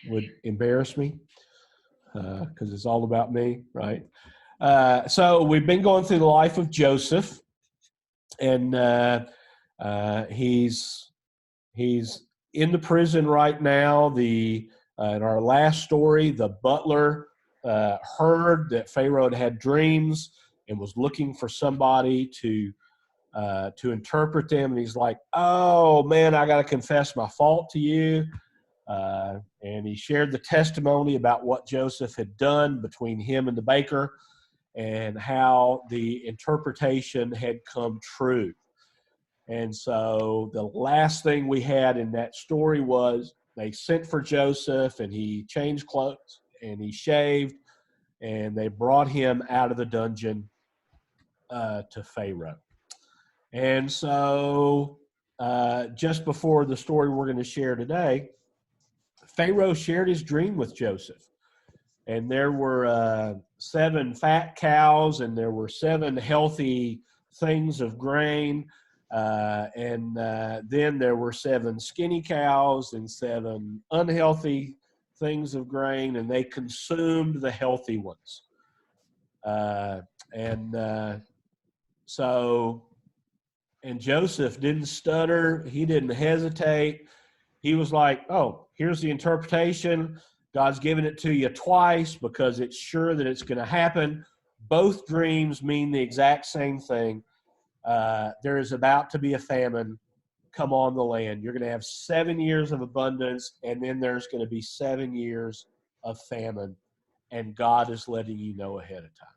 would embarrass me because it's all about me, right? So we've been going through the life of Joseph, and he's in the prison right now. In our last story, the butler heard that Pharaoh had dreams and was looking for somebody to interpret them. And he's like, "Oh man, I got to confess my fault to you." And he shared the testimony about what Joseph had done between him and the baker, and how the interpretation had come true. And so the last thing we had in that story was they sent for Joseph, and he changed clothes and he shaved, and they brought him out of the dungeon to Pharaoh. And so just before the story we're going to share today, Pharaoh shared his dream with Joseph. And there were 7 fat cows, and there were 7 healthy things of grain. And then there were 7 skinny cows and 7 unhealthy things of grain, and they consumed the healthy ones. And Joseph didn't stutter. He didn't hesitate. He was like, "Oh, here's the interpretation. God's given it to you twice because it's sure that it's going to happen. Both dreams mean the exact same thing. There is about to be a famine come on the land. You're going to have 7 years of abundance, and then there's going to be 7 years of famine, and God is letting you know ahead of time."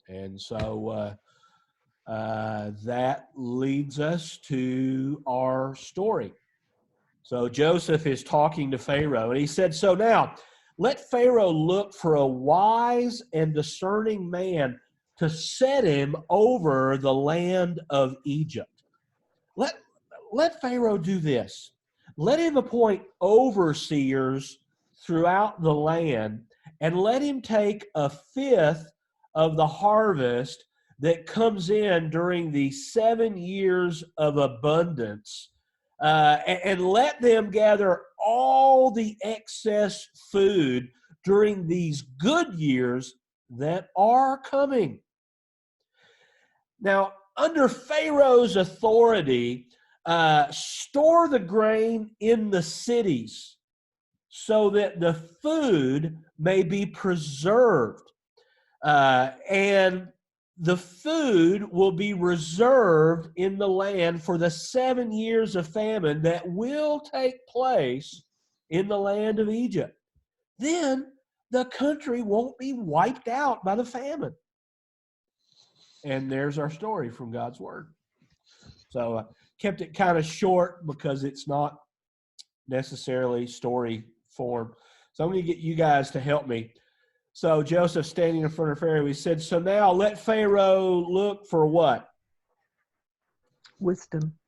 And so that leads us to our story. So Joseph is talking to Pharaoh, and he said, "So now, let Pharaoh look for a wise and discerning man to set him over the land of Egypt." Let Pharaoh do this. Let him appoint overseers throughout the land, and let him take 1/5 of the harvest that comes in during the 7 years of abundance, and let them gather all the excess food during these good years that are coming. Now, under Pharaoh's authority, store the grain in the cities so that the food may be preserved. And the food will be reserved in the land for the 7 years of famine that will take place in the land of Egypt. Then the country won't be wiped out by the famine. And there's our story from God's Word. So I kept it kind of short because it's not necessarily story form. So I'm going to get you guys to help me. So Joseph standing in front of Pharaoh, he said, "So now let Pharaoh look for what?" Wisdom.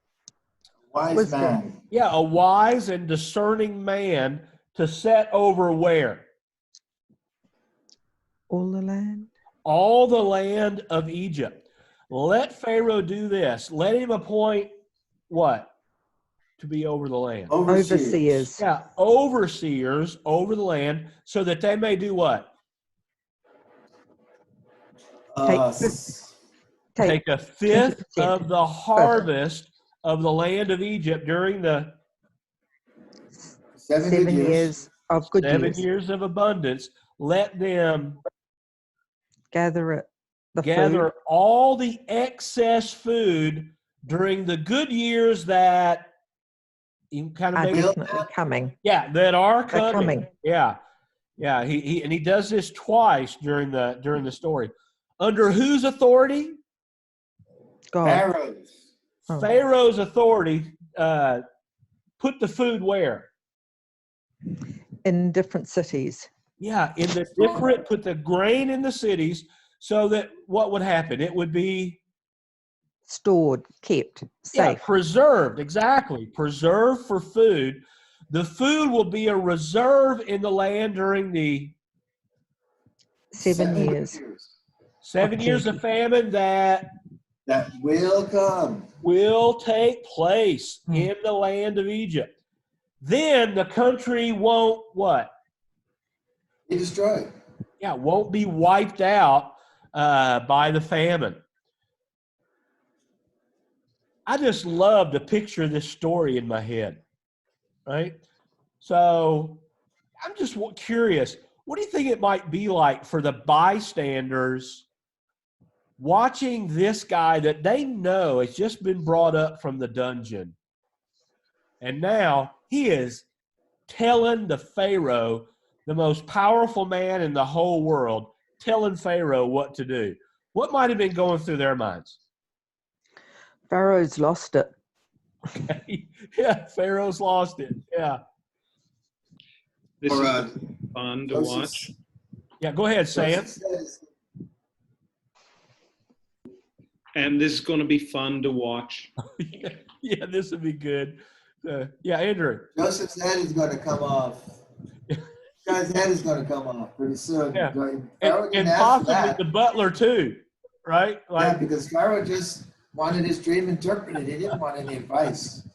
Wise man. Yeah, a wise and discerning man to set over where? All the land. All the land of Egypt. Let Pharaoh do this. Let him appoint what? To be over the land. Overseers. Yeah, overseers over the land so that they may do what? Take 1/5 of the harvest of the land of Egypt during the 7 years of good 7 years. years of abundance. Let them Gather food. All the excess food during the good years that you kind of definitely coming. Yeah, that are coming. Yeah. He does this twice during the story. Under whose authority? God. Pharaoh's authority. Put the food where? In different cities. Yeah, put the grain in the cities so that what would happen? It would be stored, kept, safe. Yeah, preserved, exactly. Preserved for food. The food will be a reserve in the land during the 7 years. 7 years of famine that will come. Will take place in the land of Egypt. then the country won't what? He destroyed. Yeah, won't be wiped out by the famine. I just love to picture this story in my head, right? So I'm just curious, what do you think it might be like for the bystanders watching this guy that they know has just been brought up from the dungeon? And now he is telling the Pharaoh, the most powerful man in the whole world, telling Pharaoh what to do. What might have been going through their minds? Pharaoh's lost it. Yeah, Pharaoh's lost it. Yeah. This Or, is fun to watch. Yeah, go ahead, Sam. And this is going to be fun to watch. Yeah, this would be good. Yeah, Andrew. Joseph's head is going to come off. This guy's head is going to come off pretty soon. Yeah. Pharaoh And didn't ask for possibly that. the butler too, right? Yeah, because Pharaoh just wanted his dream interpreted. He didn't want any advice.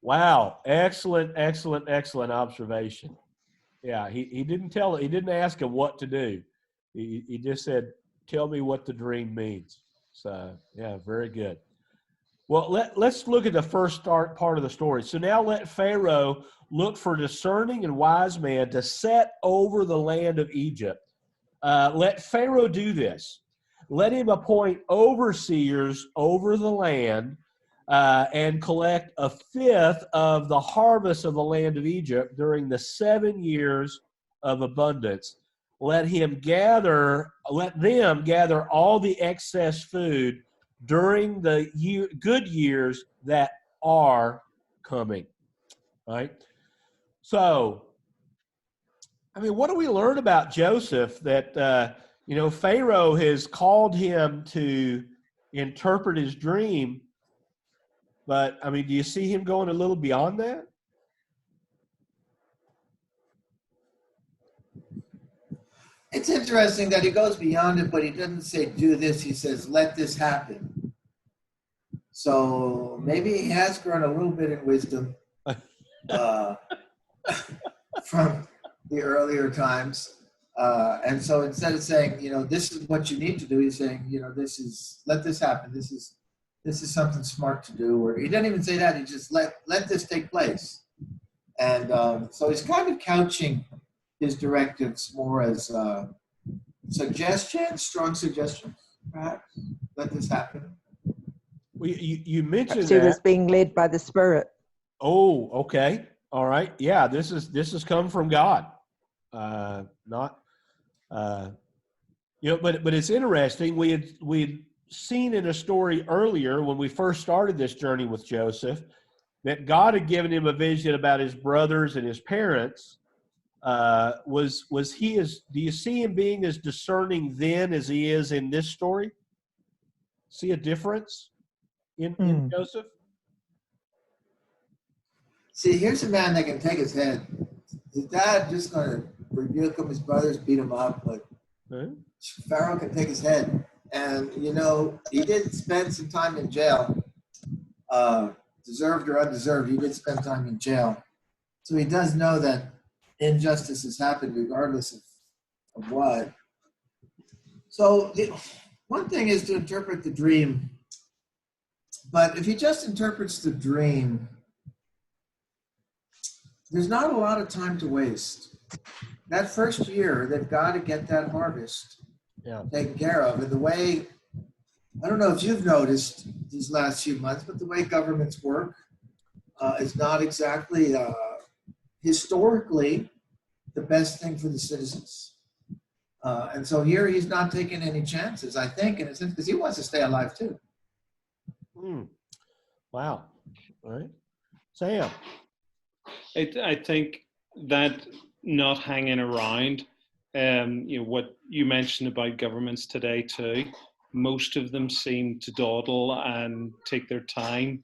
Wow, excellent observation. Yeah, he didn't he didn't ask him what to do. He just said, "Tell me what the dream means." So yeah, very good. Well, let's look at the first part of the story. So now let Pharaoh look for discerning and wise men to set over the land of Egypt. Let Pharaoh do this. Let him appoint overseers over the land and collect a fifth of the harvest of the land of Egypt during the 7 years of abundance. Let them gather all the excess food during the good years that are coming. Right? So, I mean, what do we learn about Joseph that, Pharaoh has called him to interpret his dream, but, I mean, do you see him going a little beyond that? It's interesting that he goes beyond it, but he doesn't say do this. He says let this happen. So maybe he has grown a little bit in wisdom from the earlier times. And so instead of saying, this is what you need to do, he's saying, let this happen. This is something smart to do. Or he doesn't even say that. He just let this take place. And so he's kind of couching his directives more as suggestions, strong suggestions, perhaps. Let this happen. Well, you mentioned Perhaps he was being led by the Spirit. Oh, okay. All right. Yeah, this has come from God. But it's interesting. We had seen in a story earlier when we first started this journey with Joseph that God had given him a vision about his brothers and his parents. Was he do you see him being as discerning then as he is in this story? See a difference in Joseph? See, here's a man that can take his head. His dad just going to rebuke him, his brothers beat him up, but Pharaoh can take his head. And, he did spend some time in jail, deserved or undeserved. He did spend time in jail. So he does know that injustice has happened regardless of what. So one thing is to interpret the dream. But if he just interprets the dream, there's not a lot of time to waste. That first year, they've got to get that harvest taken care of. And the way, I don't know if you've noticed these last few months, but the way governments work is not exactly historically the best thing for the citizens. And so here he's not taking any chances, I think, in a sense, because he wants to stay alive too. Wow. All right. Sam. I think that not hanging around, what you mentioned about governments today too, most of them seem to dawdle and take their time.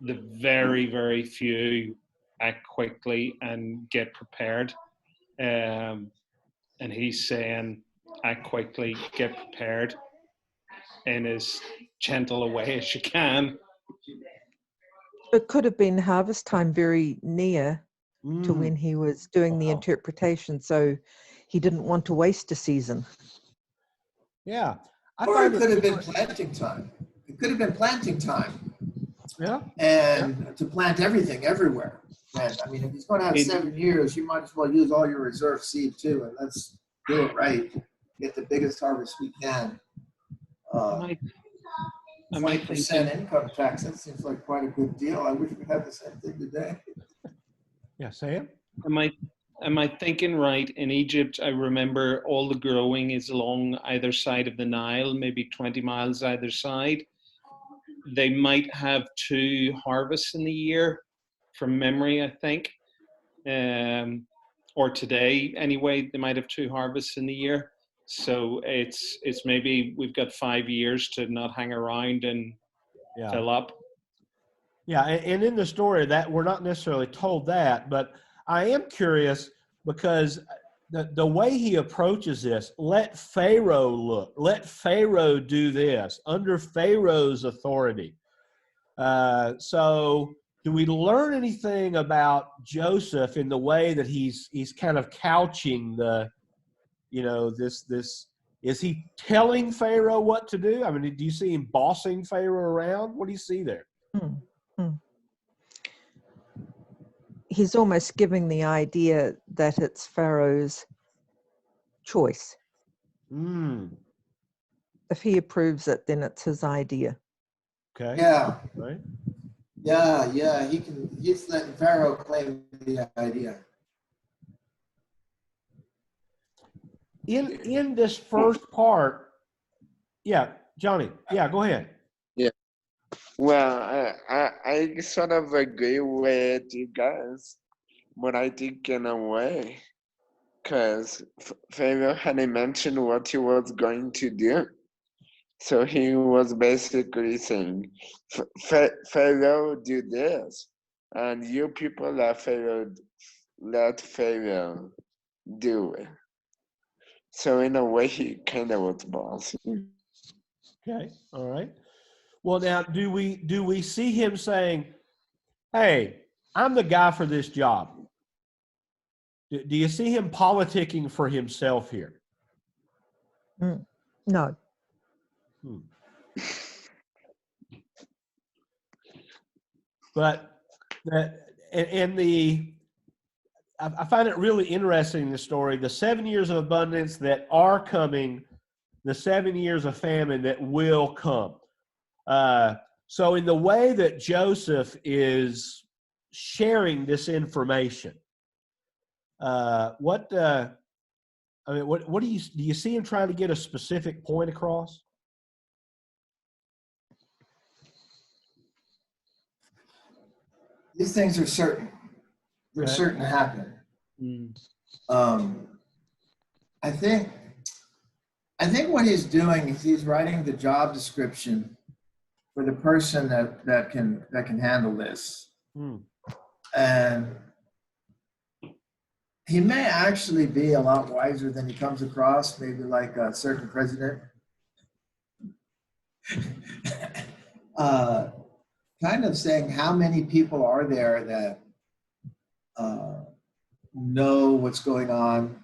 The very, very few act quickly and get prepared. And he's saying, act quickly, get prepared in as gentle a way as you can. It could have been harvest time very near to Mm, when he was doing the wow. interpretation, so he didn't want to waste a season. Yeah. I Or find it it could have been planting time. It could have been planting time, yeah. and to plant everything everywhere. And I mean, if he's going to have It, 7 years, you might as well use all your reserve seed too, and let's do it right. Get the biggest harvest we can. am Uh, I am I 20% thinking? income tax, that seems like quite a good deal. I wish we had the same thing today. Yeah, Sam? Am I am I thinking right? In Egypt, I remember all the growing is along either side of the Nile, maybe 20 miles either side. They might have two harvests in the year, from memory, I think. Or today anyway, they might have two harvests in the year. So it's maybe we've got 5 years to not hang around and Yeah. fill up. Yeah, and in the story that we're not necessarily told that, but I am curious because the way he approaches this, let Pharaoh look, let Pharaoh do this under Pharaoh's authority. So do we learn anything about Joseph in the way that he's kind of couching the, this is he telling Pharaoh what to do? I mean, do you see him bossing Pharaoh around? What do you see there? Hmm. Hmm. He's almost giving the idea that it's Pharaoh's choice. Mm, If he approves it, then it's his idea. okay. Yeah, Right. yeah. He's letting Pharaoh claim the idea. In this first part, yeah, Johnny. Yeah, go ahead. Yeah. Well, I sort of agree with you guys, but I think in a way, because Pharaoh hadn't mentioned what he was going to do. So he was basically saying, Pharaoh, do this. And you people let Pharaoh do it. So in a way, he kind of was bossy. Okay. All right. Well, now, do we see him saying, "Hey, I'm the guy for this job"? Do you see him politicking for himself here? No. Hmm. But I find it really interesting in the story, the 7 years of abundance that are coming, the 7 years of famine that will come. So in the way that Joseph is sharing this information, what do you see him trying to get a specific point across? These things are certain. They're Okay. certain to happen. Mm. I think what he's doing is he's writing the job description for the person that can handle this. Hmm. And he may actually be a lot wiser than he comes across, maybe like a certain president. Kind of saying how many people are there that know what's going on,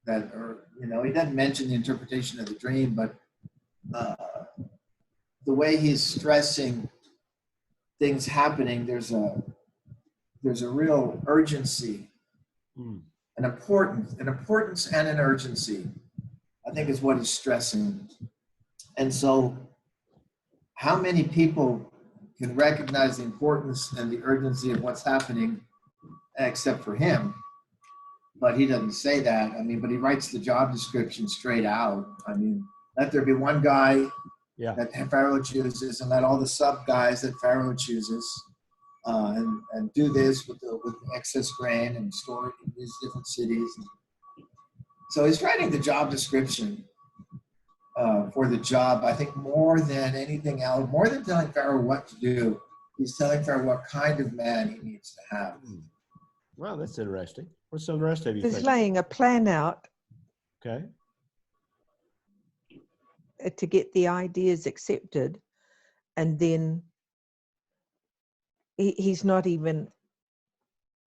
that are, he doesn't mention the interpretation of the dream, but the way he's stressing things happening, there's a real urgency, Hmm. an importance and an urgency, I think, is what he's stressing. And so how many people can recognize the importance and the urgency of what's happening except for him? But he doesn't say that. I mean, but he writes the job description straight out. I mean, let there be one guy that Pharaoh chooses, and let all the sub guys that Pharaoh chooses, and do this with the excess grain and store it in these different cities. So he's writing the job description for the job. I think more than anything else, more than telling Pharaoh what to do, he's telling Pharaoh what kind of man he needs to have. Well, that's interesting. What's some of the rest of you He's think? laying a plan out Okay. to get the ideas accepted, and then he's not even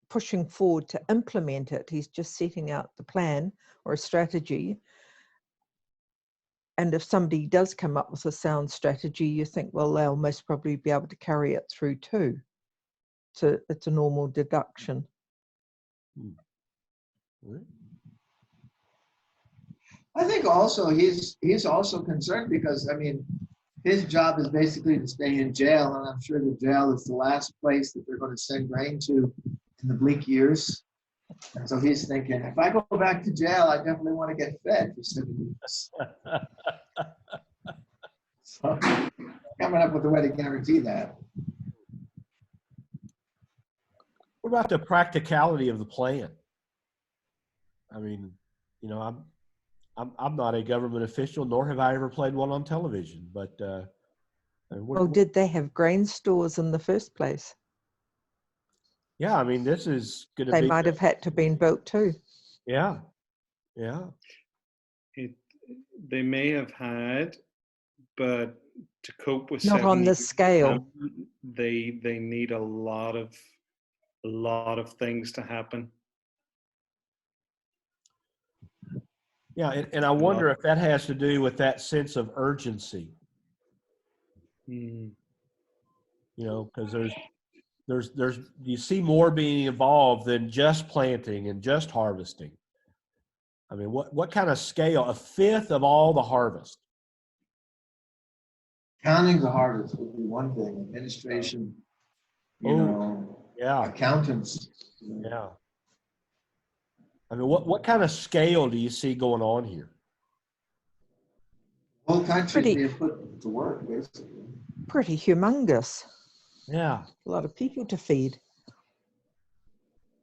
pushing forward to implement it. He's just setting out the plan or a strategy. And if somebody does come up with a sound strategy, you think, well, they'll most probably be able to carry it through too. So it's a normal deduction. I think also he's also concerned because, I mean, his job is basically to stay in jail, and I'm sure the jail is the last place that they're going to send grain to in the bleak years. And so he's thinking, if I go back to jail, I definitely want to get fed for 7 years. So coming up with a way to guarantee that. What about the practicality of the plan? I mean, you know, I'm not a government official, nor have I ever played one on television. But Did they have grain stores in the first place? yeah, I mean, this is going to They be. might have had to been built too. Yeah, yeah. They may have had, but to cope with Not 7 on this years, scale. they need a lot of things to happen. Yeah, and I wonder if that has to do with that sense of urgency. Mm. You know, because there's you see more being involved than just planting and just harvesting. I mean, what kind of scale? A fifth of all the harvest. Counting the harvest would be one thing. Administration, you know, Yeah, accountants. yeah. I mean, what kind of scale do you see going on here? Whole country Pretty- being put to work, basically. Pretty humongous. Yeah. A lot of people to feed.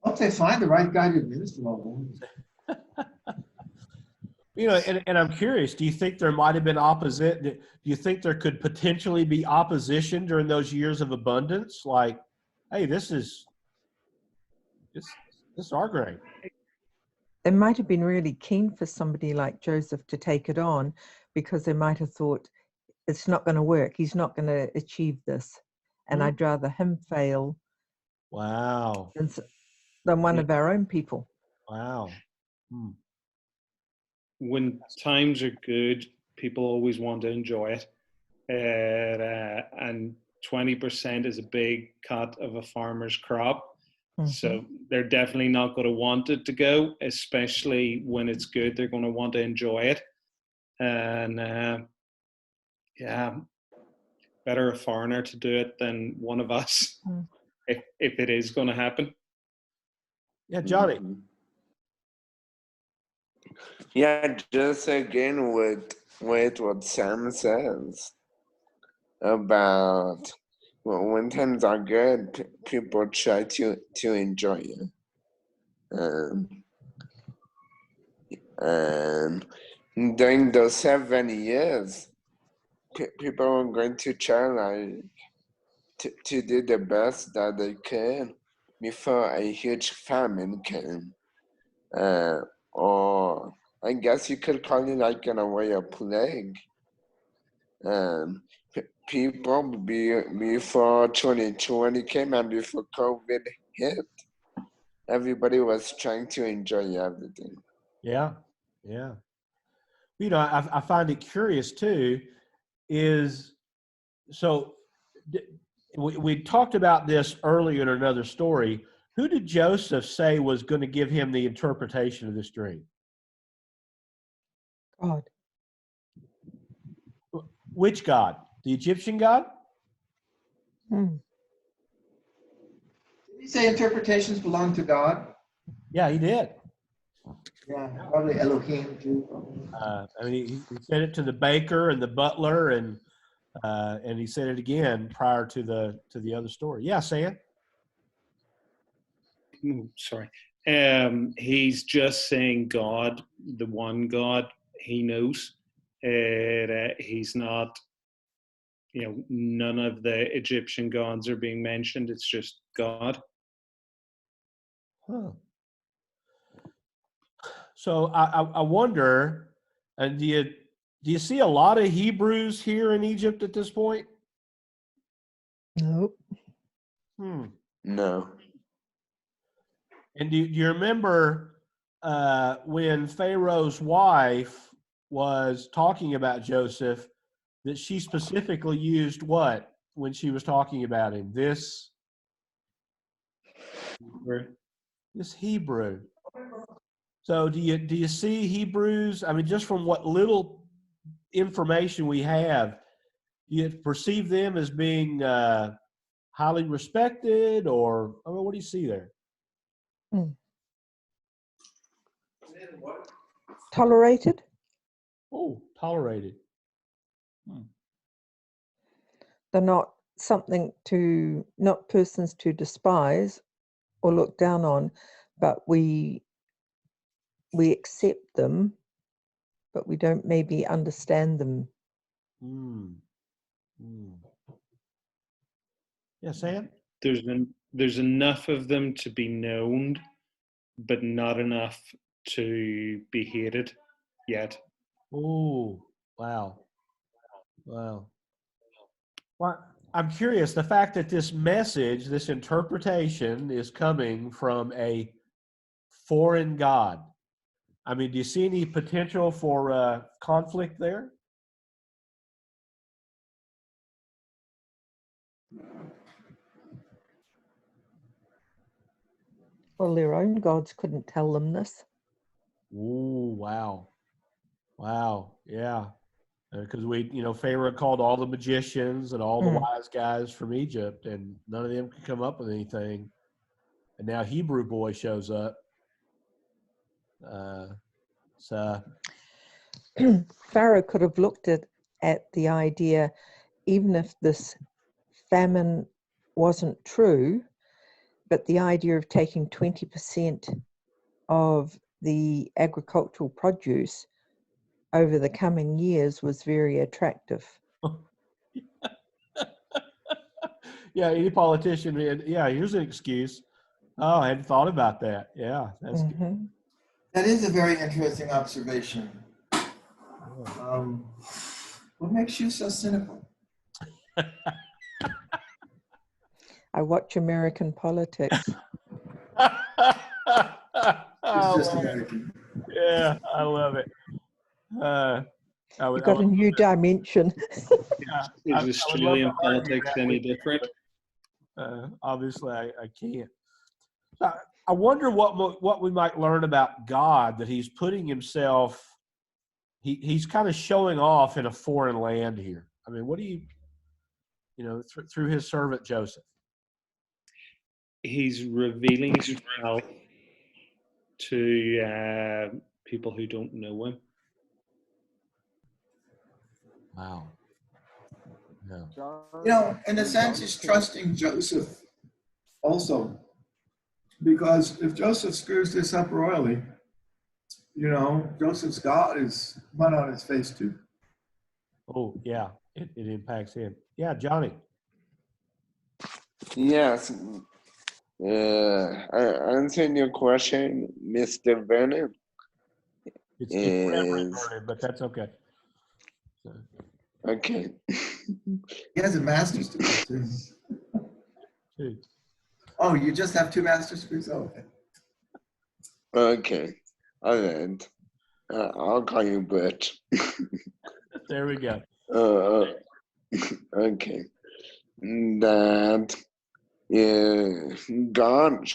Hope they find the right guy to administer all of them. You know, and I'm curious, do you think there might have been do you think there could potentially be opposition during those years of abundance? Like, hey, this is our grain. They might have been really keen for somebody like Joseph to take it on because they might have thought it's not going to work. He's not going to achieve this. And I'd rather him fail Wow. than one of our own people. Wow. When times are good, people always want to enjoy it. And 20% is a big cut of a farmer's crop. Mm-hmm. So they're definitely not going to want it to go, especially when it's good. They're going to want to enjoy it. And yeah, better a foreigner to do it than one of us, if it is going to happen. Yeah, Johnny. Yeah, just again with what Sam says about when times are good, people try to enjoy it. And during those 7 years, people are going to try to do the best that they can before a huge famine came. Or I guess you could call it like in a way a plague. People before 2020 came and before COVID hit, everybody was trying to enjoy everything. Yeah, yeah. You know, I find it curious too, we talked about this earlier in another story. Who did Joseph say was going to give him the interpretation of this dream? God. Which God? The Egyptian God? Did he say interpretations belong to God? Yeah, he did. Yeah, probably Elohim too. I mean, he said it to the baker and the butler, and he said it again prior to the other story. Yeah, Sam. Sorry. He's just saying God, the one God he knows. He's not, none of the Egyptian gods are being mentioned. It's just God. Huh. So I wonder, and do you see a lot of Hebrews here in Egypt at this point? Nope. Hmm. No. And do you remember when Pharaoh's wife was talking about Joseph, that she specifically used what when she was talking about him? This Hebrew. So do you see Hebrews? I mean, just from what little information we have, do you perceive them as being highly respected, or I mean, what do you see there? Tolerated? Oh, tolerated. They're not not persons to despise or look down on, but we accept them, but we don't maybe understand them. Yeah, Sam? There's enough of them to be known, but not enough to be hated yet. Oh, wow. Wow. Well, I'm curious, the fact that this message, this interpretation is coming from a foreign God. I mean, do you see any potential for conflict there? Well, their own gods couldn't tell them this. Ooh, wow. Wow. Yeah. Because Pharaoh called all the magicians and all the wise guys from Egypt, and none of them could come up with anything. And now Hebrew boy shows up. So Pharaoh could have looked at the idea, even if this famine wasn't true, but the idea of taking 20% of the agricultural produce over the coming years was very attractive. yeah, any politician, yeah, here's an excuse. Oh, I hadn't thought about that. Yeah, that's good. That is a very interesting observation. What makes you so cynical? I watch American politics. It's just American. Yeah, I love it. You've got a new dimension. Yeah, Is Australian politics any different? Obviously, I can't. I wonder what we might learn about God, that he's putting himself, he's kind of showing off in a foreign land here. I mean, what do you through his servant Joseph? He's revealing himself to people who don't know him. Wow. Yeah. In a sense, he's trusting Joseph also. Because if Joseph screws this up royally, Joseph's God is mud on his face too. Oh, yeah, it impacts him. Yeah, Johnny. Yes. Answering your question, Mr. Vernon, It's Reverend Vernon, but that's okay. So. Okay. He has a master's degree too. Two. Oh, you just have 2 master's degrees? Oh, okay. Okay. All right. I'll call you Butch. There we go. Okay. That God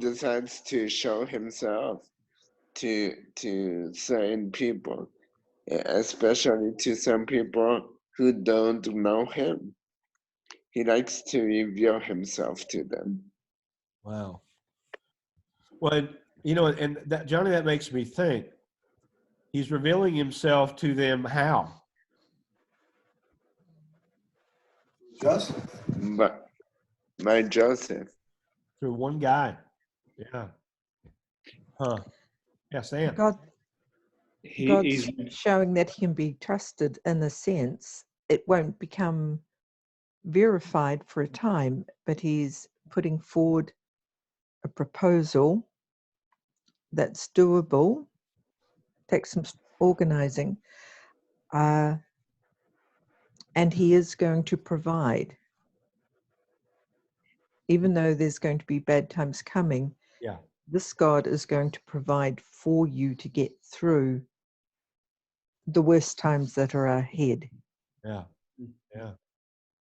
decides to show himself to certain people, especially to some people who don't know him. He likes to reveal himself to them. Wow. Well, and that, Johnny, that makes me think. He's revealing himself to them how? Joseph. But by Joseph. Through one guy. Yeah. Huh. Yeah, Sam. God's He's showing that he can be trusted in a sense. It won't become verified for a time, but he's putting forward a proposal that's doable, takes some organizing, and he is going to provide. even though there's going to be bad times coming, Yeah. this God is going to provide for you to get through the worst times that are ahead. Yeah. Yeah.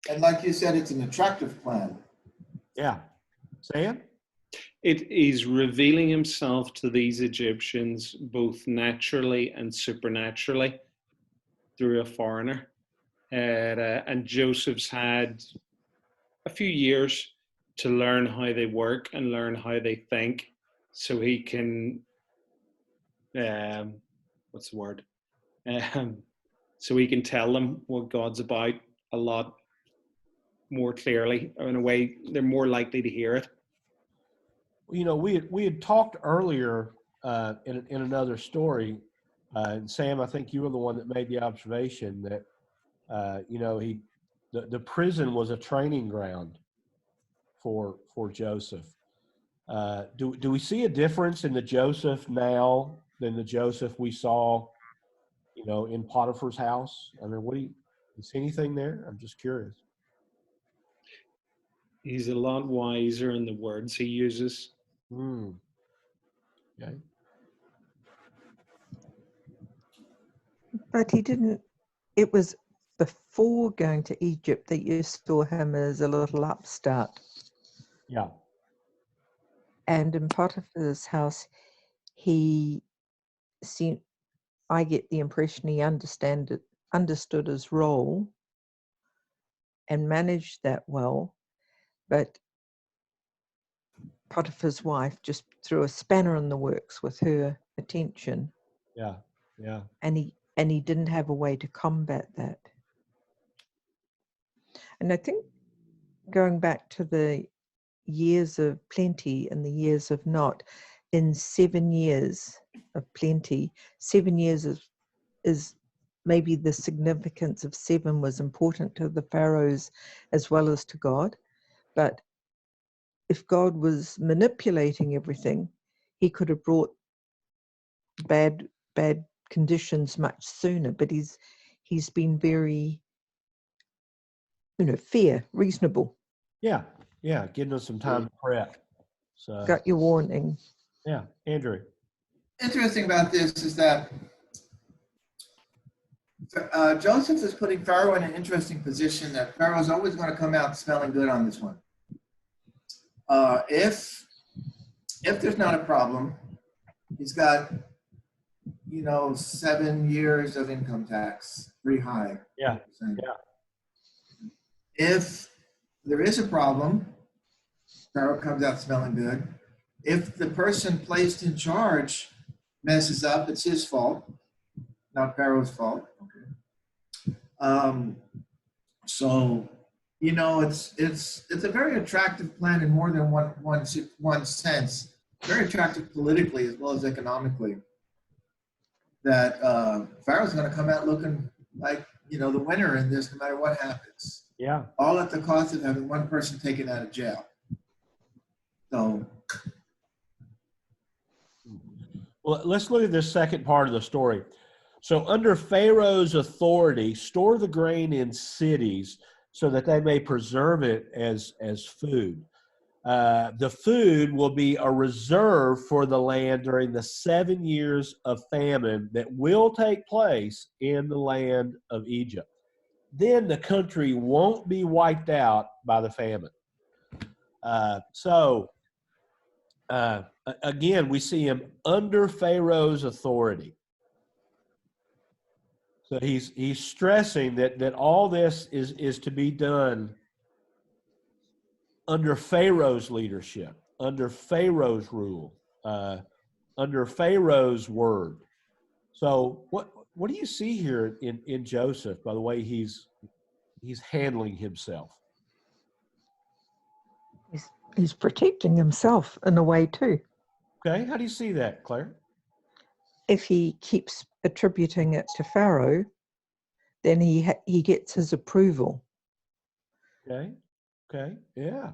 And like you said, it's an attractive plan. Yeah. Sam? It is revealing himself to these Egyptians both naturally and supernaturally through a foreigner. And Joseph's had a few years to learn how they work and learn how they think, so he can, what's the word? Um, so he can tell them what God's about a lot more clearly, or in a way they're more likely to hear it. We had talked earlier in another story, and Sam, I think you were the one that made the observation that the prison was a training ground for Joseph. Do we see a difference in the Joseph now than the Joseph we saw, in Potiphar's house? I mean, you see anything there? I'm just curious. He's a lot wiser in the words he uses. Okay. But he didn't, it was before going to Egypt that you saw him as a little upstart. Yeah. And in Potiphar's house, he seemed, I get the impression he understood his role and managed that well. But Potiphar's wife just threw a spanner in the works with her attention. Yeah. Yeah. And he didn't have a way to combat that. And I think going back to the years of plenty and the years of not, in 7 years of plenty, 7 years is maybe the significance of 7 was important to the pharaohs as well as to God. But if God was manipulating everything, he could have brought bad conditions much sooner. But he's been very, fair, reasonable. Yeah. Yeah. Giving us some time to prep. So Got your warning. yeah, Andrew. Interesting about this is that Joseph is putting Pharaoh in an interesting position that Pharaoh's always going to come out smelling good on this one. If there's not a problem, he's got 7 years of income tax, pretty high. Yeah. 100%. Yeah. If there is a problem, Pharaoh comes out smelling good. If the person placed in charge messes up, it's his fault, not Pharaoh's fault. Okay. So it's a very attractive plan in more than one sense. Very attractive politically as well as economically. That Pharaoh's going to come out looking like the winner in this, no matter what happens. Yeah. All at the cost of having one person taken out of jail. So, well, let's look at this second part of the story. So, under Pharaoh's authority, store the grain in cities so that they may preserve it as food. The food will be a reserve for the land during the 7 years of famine that will take place in the land of Egypt. Then the country won't be wiped out by the famine. Again, we see him under Pharaoh's authority. So he's stressing that all this is to be done under Pharaoh's leadership, under Pharaoh's rule, under Pharaoh's word. So what do you see here in Joseph by the way he's handling himself? He's protecting himself in a way too. Okay, how do you see that, Claire? If he keeps attributing it to Pharaoh, then he gets his approval. Okay, yeah.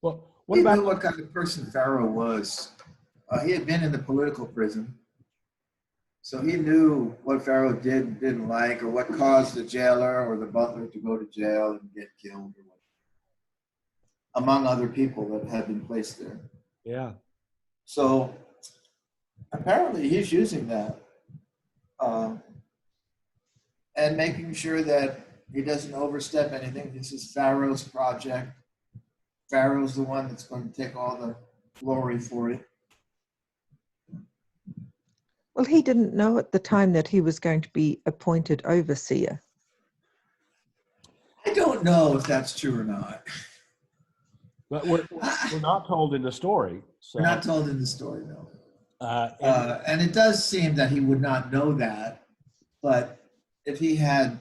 Well, what he about knew what kind of person Pharaoh was. He had been in the political prison. So he knew what Pharaoh did and didn't like, or what caused the jailer or the butler to go to jail and get killed, or what, among other people that had been placed there. Yeah. So apparently he's using that and making sure that he doesn't overstep anything. This is Pharaoh's project. Pharaoh's the one that's going to take all the glory for it. Well, he didn't know at the time that he was going to be appointed overseer. I don't know if that's true or not. But we're not told in the story. So, We're not told in the story, though. and And it does seem that he would not know that. But if he had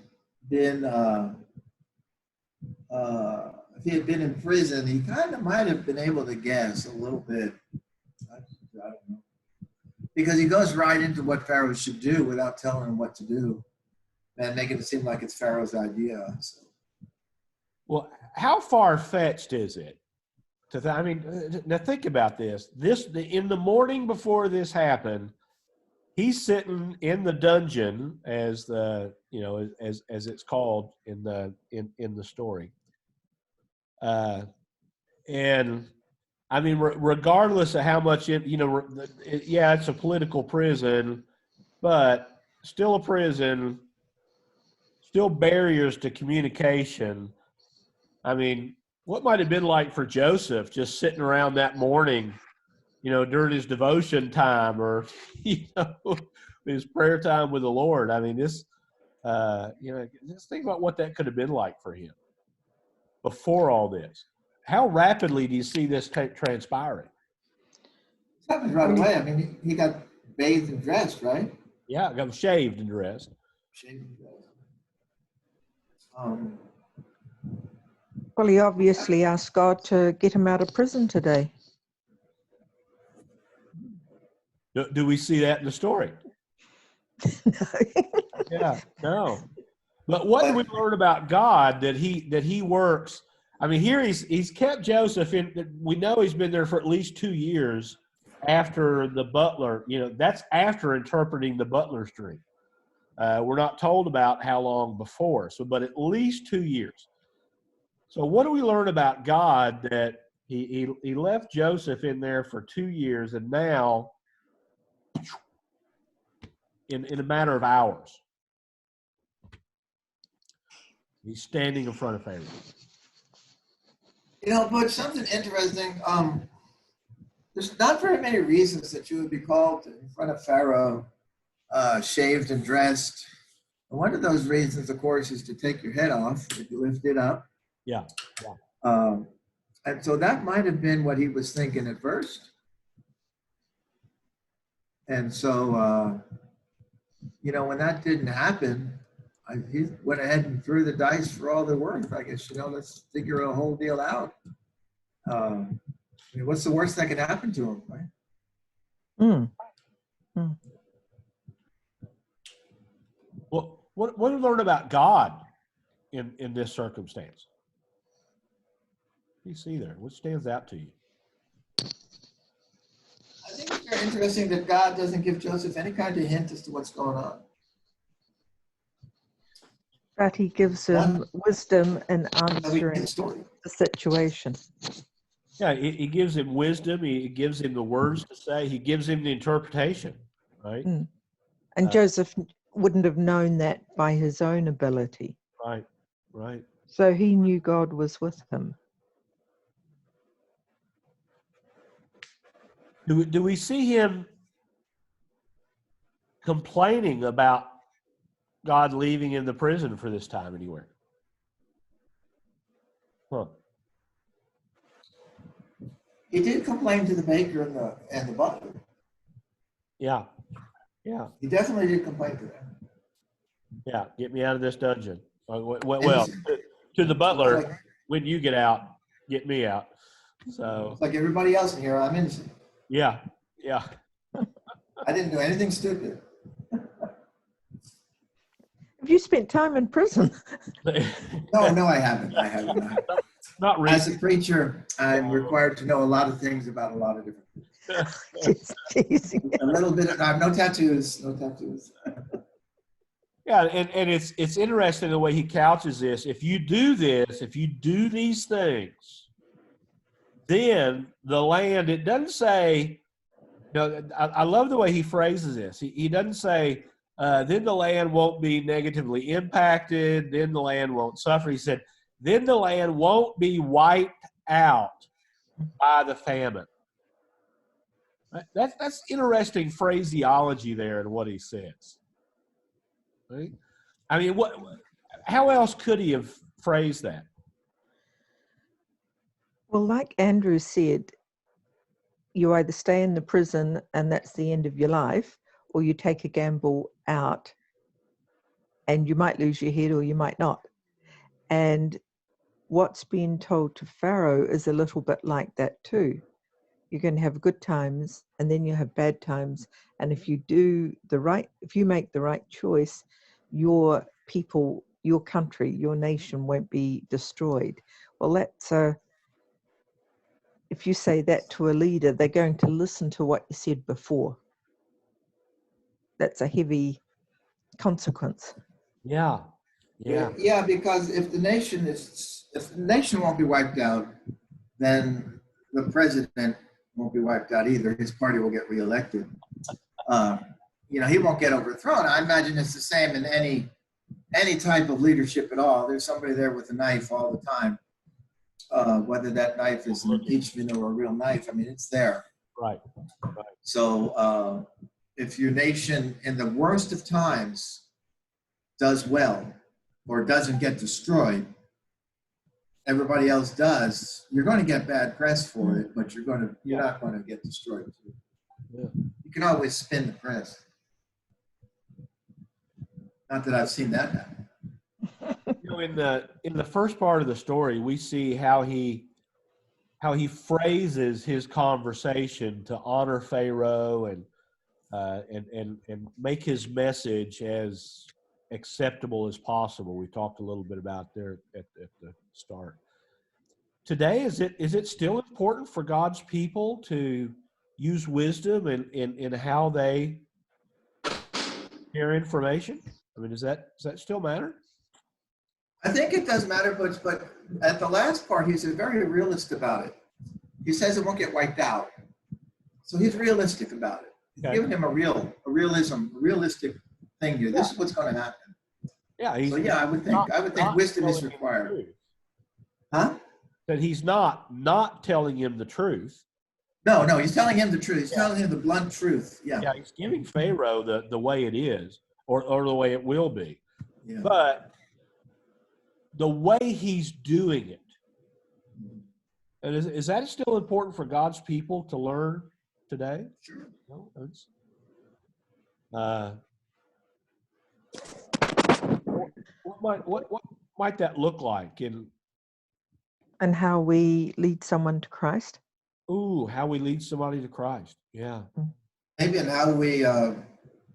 been in prison, he kind of might have been able to guess a little bit. I don't know. Because he goes right into what Pharaoh should do without telling him what to do and making it seem like it's Pharaoh's idea. So. well, how far-fetched is it? I mean, now think about this. In the morning before this happened, he's sitting in the dungeon, as it's called in the story, and I mean, regardless of how much it's a political prison, but still a prison, still barriers to communication. I mean, what might have been like for Joseph just sitting around that morning, during his devotion time, or his prayer time with the Lord. I mean, just think about what that could have been like for him before all this. How rapidly do you see this transpiring? It happened right away. I mean, he got bathed and dressed, right? Yeah, got shaved and dressed. Shaved and dressed. Well, he obviously asked God to get him out of prison today. Do we see that in the story? No. Yeah, no. But what do we learn about God that he works? I mean, here he's kept Joseph in. We know he's been there for at least 2 years after the butler. That's after interpreting the butler's dream. We're not told about how long before. But at least 2 years. So what do we learn about God that he left Joseph in there for 2 years, and now in a matter of hours, he's standing in front of Pharaoh. But something interesting, there's not very many reasons that you would be called in front of Pharaoh, shaved and dressed. And one of those reasons, of course, is to take your head off if you lift it up. Yeah. And so that might have been what he was thinking at first. And so, when that didn't happen, he went ahead and threw the dice for all they're worth. I guess, let's figure a whole deal out. What's the worst that could happen to him, right? Well, what do we learn about God in this circumstance? What do you see there? What stands out to you? I think it's very interesting that God doesn't give Joseph any kind of hint as to what's going on. But he gives him wisdom in answering the situation. Yeah, he gives him wisdom. He gives him the words to say. He gives him the interpretation, right? And Joseph wouldn't have known that by his own ability. Right. So he knew God was with him. Do we see him complaining about God leaving him the prison for this time anywhere? Huh. He did complain to the baker and the butler. Yeah. He definitely did complain to them. Yeah, get me out of this dungeon. Well, to the butler, when you get out, get me out. So like everybody else in here, I'm innocent. Yeah. I didn't do anything stupid. Have you spent time in prison? No, I haven't. Not really. As a preacher, I'm required to know a lot of things about a lot of different things. Just teasing. A little bit. I have no tattoos. No tattoos. Yeah, and it's interesting the way he couches this. If you do this, if you do these things, then the land, it doesn't say, I love the way he phrases this. He doesn't say, then the land won't be negatively impacted, then the land won't suffer. He said, then the land won't be wiped out by the famine. That's interesting phraseology there in what he says. Right? I mean, how else could he have phrased that? Well, like Andrew said, you either stay in the prison and that's the end of your life, or you take a gamble out and you might lose your head or you might not. And what's been told to Pharaoh is a little bit like that too. You're going to have good times and then you have bad times. And if you make the right choice, your people, your country, your nation won't be destroyed. Well, that's if you say that to a leader, they're going to listen to what you said before. That's a heavy consequence. Yeah. Yeah, because if the nation won't be wiped out, then the president won't be wiped out either. His party will get reelected. He won't get overthrown. I imagine it's the same in any type of leadership at all. There's somebody there with a knife all the time. Whether that knife is an impeachment or a real knife, I mean, it's there. Right. So if your nation in the worst of times does well or doesn't get destroyed, everybody else does, you're going to get bad press for it, but you're not going to get destroyed too. Yeah. You can always spin the press. Not that I've seen that happen. In the first part of the story, we see how he phrases his conversation to honor Pharaoh and make his message as acceptable as possible. We talked a little bit about there at the start. Today, is it still important for God's people to use wisdom in how they share information? I mean, does that still matter? I think it does matter, but at the last part, he's very realist about it. He says it won't get wiped out. So he's realistic about it. He's Okay. giving him a realistic thing here. This is what's going to happen. Yeah. I would think wisdom is required. Huh? That he's not telling him the truth. No, he's telling him the truth. He's telling him the blunt truth. Yeah. Yeah, he's giving Pharaoh the way it is, or the way it will be. Yeah. But the way he's doing it, and is that still important for God's people to learn today? Sure. No, what might that look like And how we lead someone to Christ. how we lead somebody to Christ? Yeah. Maybe in how we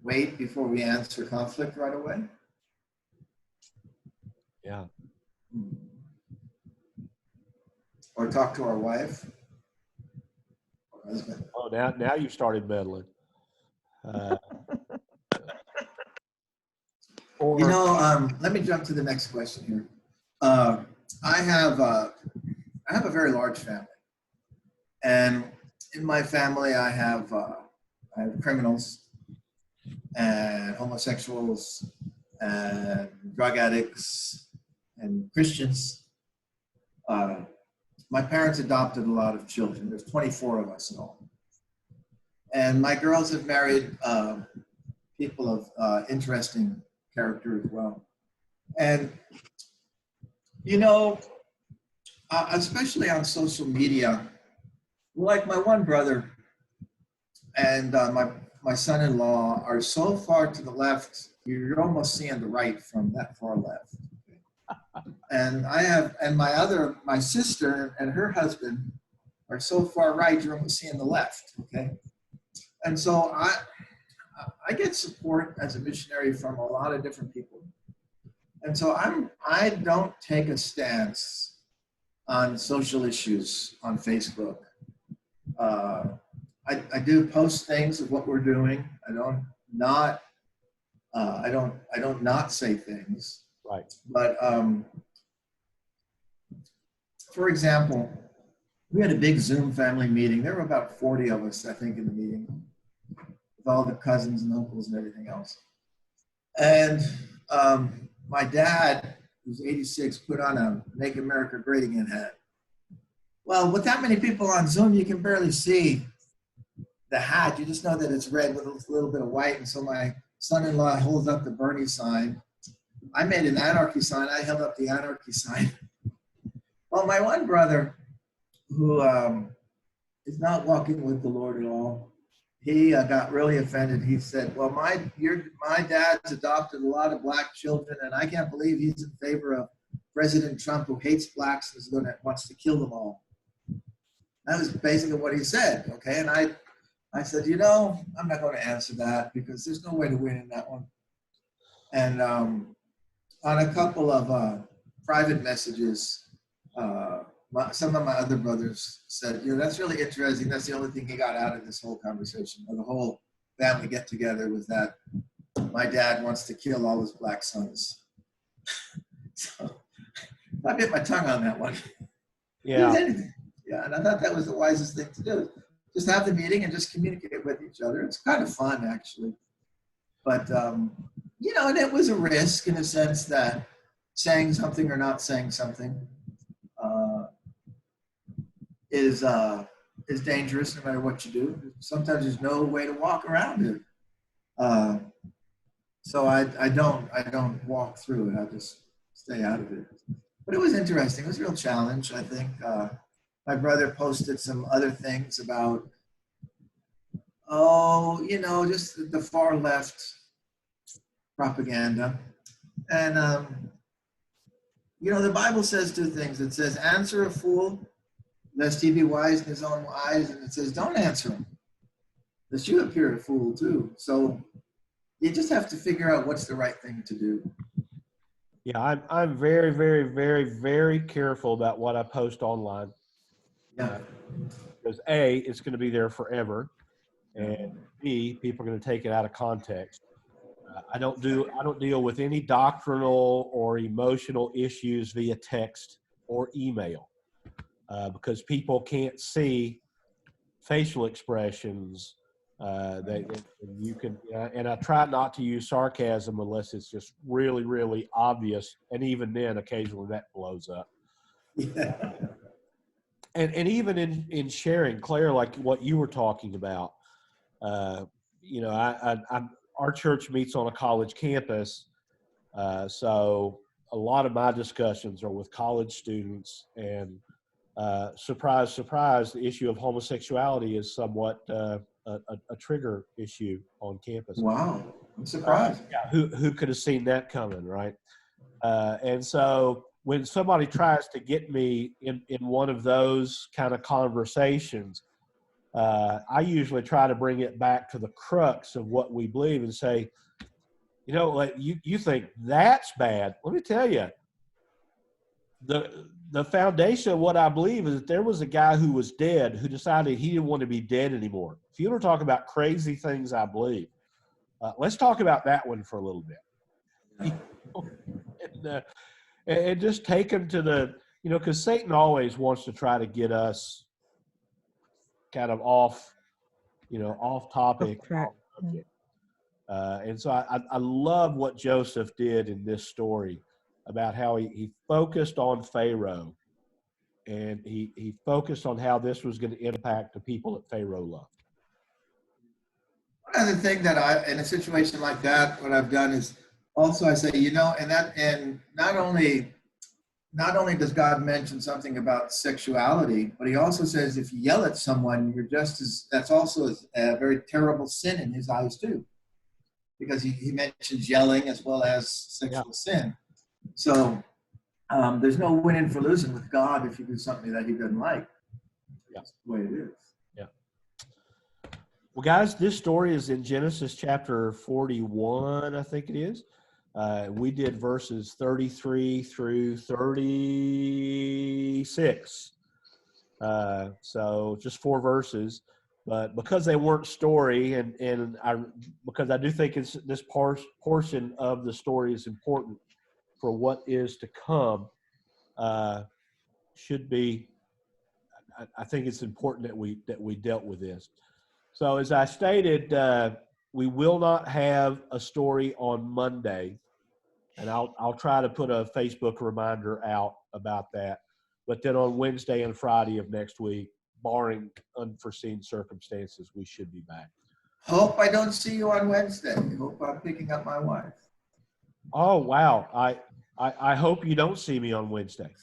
wait before we answer conflict right away. Yeah. Or talk to our wife or husband. Oh, now you've started meddling. Let me jump to the next question here. I have a very large family, and in my family, I have criminals and homosexuals and drug addicts and Christians. My parents adopted a lot of children. There's 24 of us in all. And my girls have married people of interesting character as well. And, especially on social media, like my one brother and my son-in-law are so far to the left, you're almost seeing the right from that far left. And my sister and her husband are so far right, you're almost seeing the left, okay? And so I get support as a missionary from a lot of different people. And so I don't take a stance on social issues on Facebook. I do post things of what we're doing. I don't not say things. Right. But for example, we had a big Zoom family meeting. There were about 40 of us, I think, in the meeting, with all the cousins and uncles and everything else. And my dad, who's 86, put on a "Make America Great Again" hat. Well, with that many people on Zoom, you can barely see the hat. You just know that it's red with a little bit of white. And so my son-in-law holds up the Bernie sign. I made an anarchy sign. I held up the anarchy sign. Well, my one brother, who is not walking with the Lord at all, he got really offended. He said, well, my dad's adopted a lot of black children, and I can't believe he's in favor of President Trump, who hates blacks and wants to kill them all. That was basically what he said, okay? And I said, I'm not going to answer that because there's no way to win in that one. And on a couple of private messages, some of my other brothers said, that's really interesting. That's the only thing he got out of this whole conversation, or the whole family get together, was that my dad wants to kill all his black sons. So I bit my tongue on that one. Yeah. Yeah, and I thought that was the wisest thing to do. Just have the meeting and just communicate with each other. It's kind of fun, actually. But, and it was a risk in a sense that saying something or not saying something is dangerous no matter what you do. Sometimes there's no way to walk around it. So I don't walk through it. I just stay out of it. But it was interesting. It was a real challenge, I think. My brother posted some other things about, just the far left propaganda. And, the Bible says two things. It says, answer a fool, lest he be wise in his own eyes. And it says, don't answer him, lest you appear a fool too. So you just have to figure out what's the right thing to do. Yeah, I'm very, very, very, very careful about what I post online. Yeah. Because A, it's going to be there forever, and B, people are going to take it out of context. I don't deal with any doctrinal or emotional issues via text or email because people can't see facial expressions that you can. And I try not to use sarcasm unless it's just really, really obvious, and even then, occasionally that blows up. Yeah. And even in sharing, Claire, like what you were talking about, our church meets on a college campus, so a lot of my discussions are with college students, and surprise, surprise, the issue of homosexuality is somewhat a trigger issue on campus. Wow, I'm surprised. Yeah, who could have seen that coming, right? And so when somebody tries to get me in one of those kind of conversations, I usually try to bring it back to the crux of what we believe and say, you think that's bad. Let me tell you, the foundation of what I believe is that there was a guy who was dead who decided he didn't want to be dead anymore. If you want to talk about crazy things I believe, let's talk about that one for a little bit. And just take them to the, because Satan always wants to try to get us kind of off topic. Off track. And so I love what Joseph did in this story about how he focused on Pharaoh, and he focused on how this was going to impact the people that Pharaoh loved. One other thing that in a situation like that, what I've done is also I say, and not only does God mention something about sexuality, but he also says if you yell at someone, that's also a very terrible sin in his eyes too. Because he mentions yelling as well as sexual sin. So there's no winning for losing with God if you do something that he doesn't like. Yeah. That's the way it is. Yeah. Well, guys, this story is in Genesis chapter 41, I think it is. We did verses 33 through 36. So just 4 verses. but because they weren't story, because I do think it's this portion of the story is important for what is to come. Should be. I think it's important that we dealt with this. So as I stated, we will not have a story on Monday, and I'll try to put a Facebook reminder out about that. But then on Wednesday and Friday of next week, barring unforeseen circumstances, we should be back. Hope I don't see you on Wednesday. Hope I'm picking up my wife. Oh wow! I hope you don't see me on Wednesday.